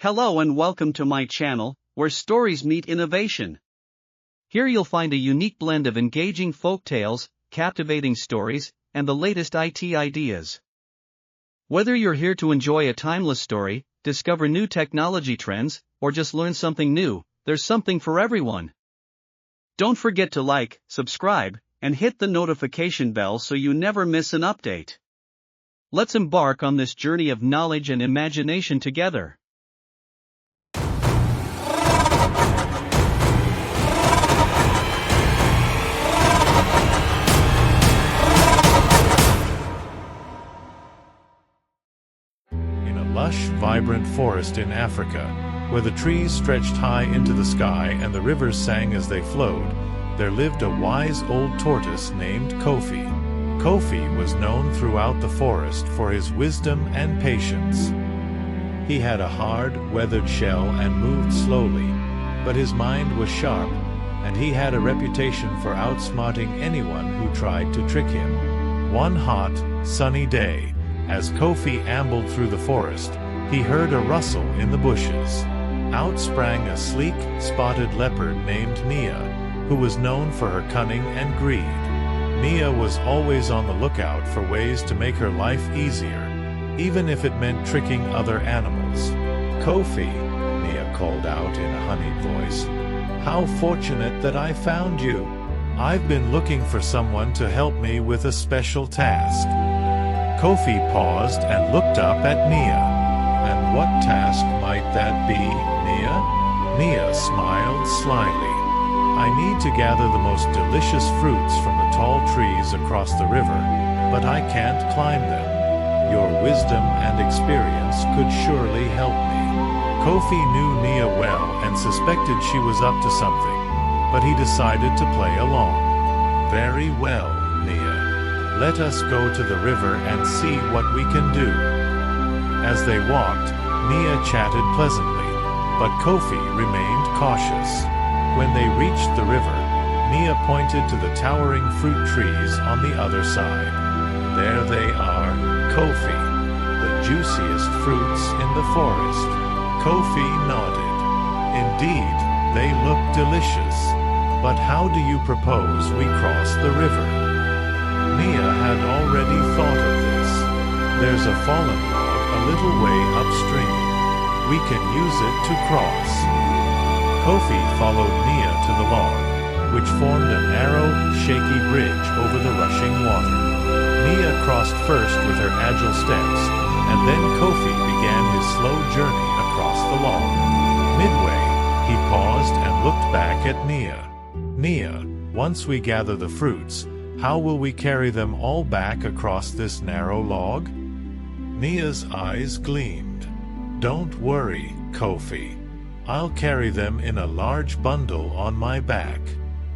Hello and welcome to my channel, where stories meet innovation. Here you'll find a unique blend of engaging folk tales, captivating stories, and the latest IT ideas. Whether you're here to enjoy a timeless story, discover new technology trends, or just learn something new, there's something for everyone. Don't forget to like, subscribe, and hit the notification bell so you never miss an update. Let's embark on this journey of knowledge and imagination together. Lush, vibrant forest in Africa, where the trees stretched high into the sky and the rivers sang as they flowed, there lived a wise old tortoise named Kofi. Kofi was known throughout the forest for his wisdom and patience. He had a hard, weathered shell and moved slowly, but his mind was sharp, and he had a reputation for outsmarting anyone who tried to trick him. One hot, sunny day, as Kofi ambled through the forest, he heard a rustle in the bushes. Out sprang a sleek, spotted leopard named Mia, who was known for her cunning and greed. Mia was always on the lookout for ways to make her life easier, even if it meant tricking other animals. "Kofi," Mia called out in a honeyed voice, "how fortunate that I found you. I've been looking for someone to help me with a special task." Kofi paused and looked up at Mia. "And what task might that be, Mia?" Mia smiled slyly. "I need to gather the most delicious fruits from the tall trees across the river, but I can't climb them. Your wisdom and experience could surely help me." Kofi knew Mia well and suspected she was up to something, but he decided to play along. "Very well, Mia. Let us go to the river and see what we can do." As they walked, Mia chatted pleasantly, but Kofi remained cautious. When they reached the river, Mia pointed to the towering fruit trees on the other side. "There they are, Kofi, the juiciest fruits in the forest." Kofi nodded. "Indeed, they look delicious. But how do you propose we cross the river?" Mia had already thought of this. "There's a fallen log a little way upstream. We can use it to cross." Kofi followed Mia to the log, which formed a narrow, shaky bridge over the rushing water. Mia crossed first with her agile steps, and then Kofi began his slow journey across the log. Midway, he paused and looked back at Mia. "Mia, once we gather the fruits, how will we carry them all back across this narrow log?" Mia's eyes gleamed. "Don't worry, Kofi. I'll carry them in a large bundle on my back.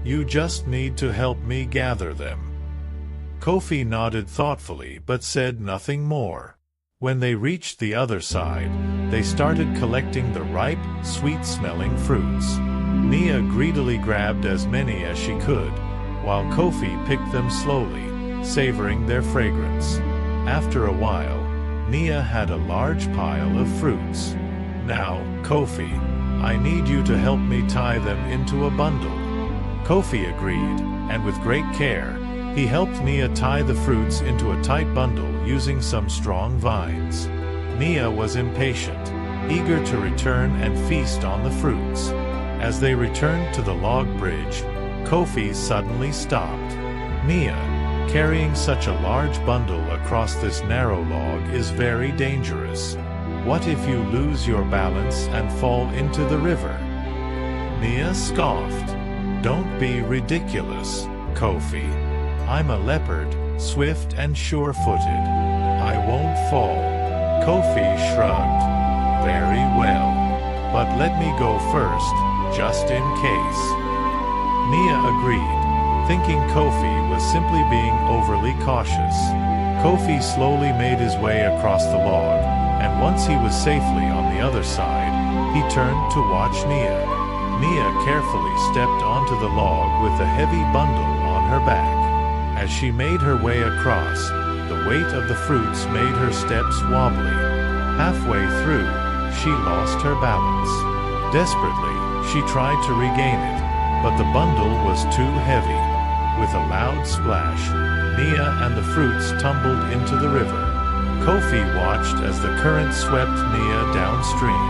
You just need to help me gather them." Kofi nodded thoughtfully but said nothing more. When they reached the other side, they started collecting the ripe, sweet-smelling fruits. Mia greedily grabbed as many as she could, while Kofi picked them slowly, savoring their fragrance. After a while, Mia had a large pile of fruits. "Now, Kofi, I need you to help me tie them into a bundle." Kofi agreed, and with great care, he helped Mia tie the fruits into a tight bundle using some strong vines. Mia was impatient, eager to return and feast on the fruits. As they returned to the log bridge, Kofi suddenly stopped. "Mia, carrying such a large bundle across this narrow log is very dangerous. What if you lose your balance and fall into the river?" Mia scoffed. "Don't be ridiculous, Kofi. I'm a leopard, swift and sure-footed. I won't fall." Kofi shrugged. "Very well. But let me go first, just in case." Mia agreed, thinking Kofi was simply being overly cautious. Kofi slowly made his way across the log, and once he was safely on the other side, he turned to watch Mia. Mia carefully stepped onto the log with the heavy bundle on her back. As she made her way across, the weight of the fruits made her steps wobbly. Halfway through, she lost her balance. Desperately, she tried to regain it, but the bundle was too heavy. With a loud splash, Nia and the fruits tumbled into the river. Kofi watched as the current swept Nia downstream.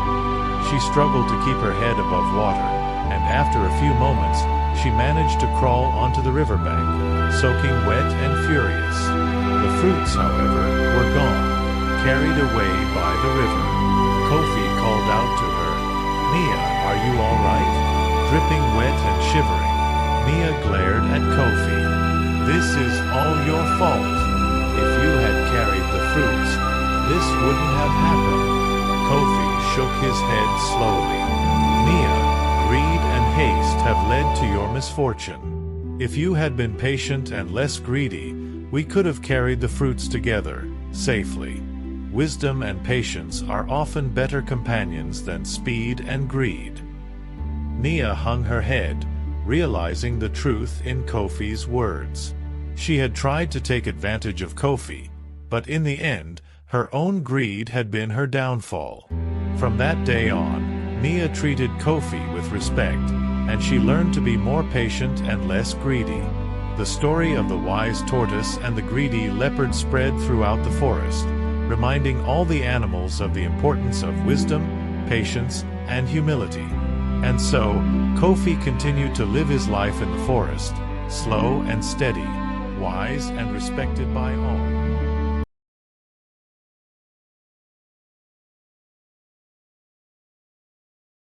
She struggled to keep her head above water, and after a few moments, she managed to crawl onto the riverbank, soaking wet and furious. The fruits, however, were gone, carried away by the river. Kofi called out to her, "Nia, are you all right?" Dripping wet and shivering, Nia glared at Kofi. "This is all your fault. If you had carried the fruits, this wouldn't have happened." Kofi shook his head slowly. "Nia, greed and haste have led to your misfortune. If you had been patient and less greedy, we could have carried the fruits together, safely. Wisdom and patience are often better companions than speed and greed." Nia hung her head, realizing the truth in Kofi's words. She had tried to take advantage of Kofi, but in the end, her own greed had been her downfall. From that day on, Nia treated Kofi with respect, and she learned to be more patient and less greedy. The story of the wise tortoise and the greedy leopard spread throughout the forest, reminding all the animals of the importance of wisdom, patience, and humility. And so, Kofi continued to live his life in the forest, slow and steady, wise and respected by all.